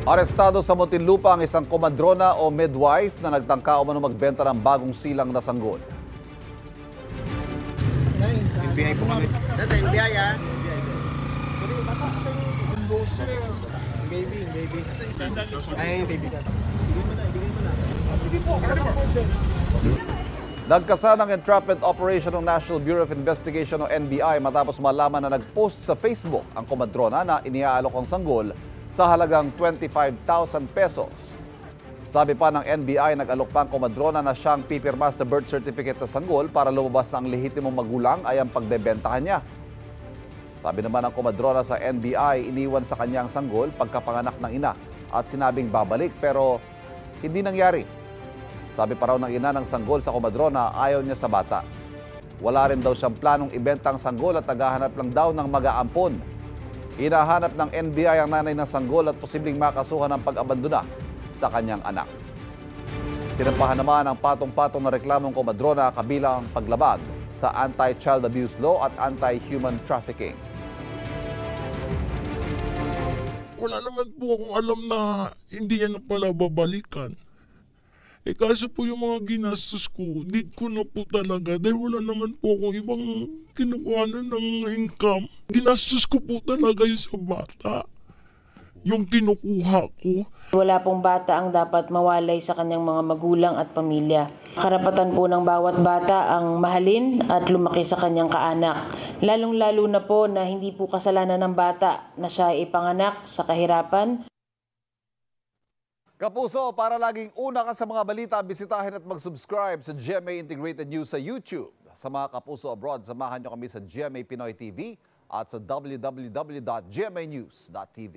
Arestado sa Muntinlupa ang isang komadrona o midwife na nagtangka umano magbenta ng bagong silang na sanggol. NBI po kami. Nasa NBI ah. Baby. Ay, baby. Nagkasa ng entrapment operation ng National Bureau of Investigation o NBI matapos malaman na nag-post sa Facebook ang komadrona na iniaalok ang sanggol sa halagang 25,000 pesos. Sabi pa ng NBI, nag-alok pa ang komadrona na siyang pipirma sa birth certificate na sanggol para lumabas ng lehitimong magulang ay ang pagbebentahan niya. Sabi naman ng komadrona sa NBI, iniwan sa kanyang sanggol pagkapanganak ng ina at sinabing babalik pero hindi nangyari. Sabi pa raw ng ina ng sanggol sa komadrona, ayaw niya sa bata. Wala rin daw siyang planong ibenta ang sanggol at naghahanap lang daw ng mag-aampon. Hinahanap ng NBI ang nanay ng sanggol at posibleng makasuhan ng pag-abandona sa kanyang anak. Sinampahan naman ang patong-patong na reklamong komadrona kabilang paglabag sa anti-child abuse law at anti-human trafficking. Wala naman po akong alam na hindi yan pala babalikan. Kaso po yung mga ginastos ko, need ko na po talaga dahil wala naman po akong ibang kinukuha ng income. Ginastos ko po talaga yung sa bata, yung kinukuha ko. Wala pong bata ang dapat mawalay sa kanyang mga magulang at pamilya. Karapatan po ng bawat bata ang mahalin at lumaki sa kanyang kaanak. Lalong-lalo na po na hindi po kasalanan ng bata na siya ay ipanganak sa kahirapan. Kapuso, para laging una ka sa mga balita, bisitahin at mag-subscribe sa GMA Integrated News sa YouTube. Sa mga kapuso abroad, samahan niyo kami sa GMA Pinoy TV at sa www.gmanews.tv.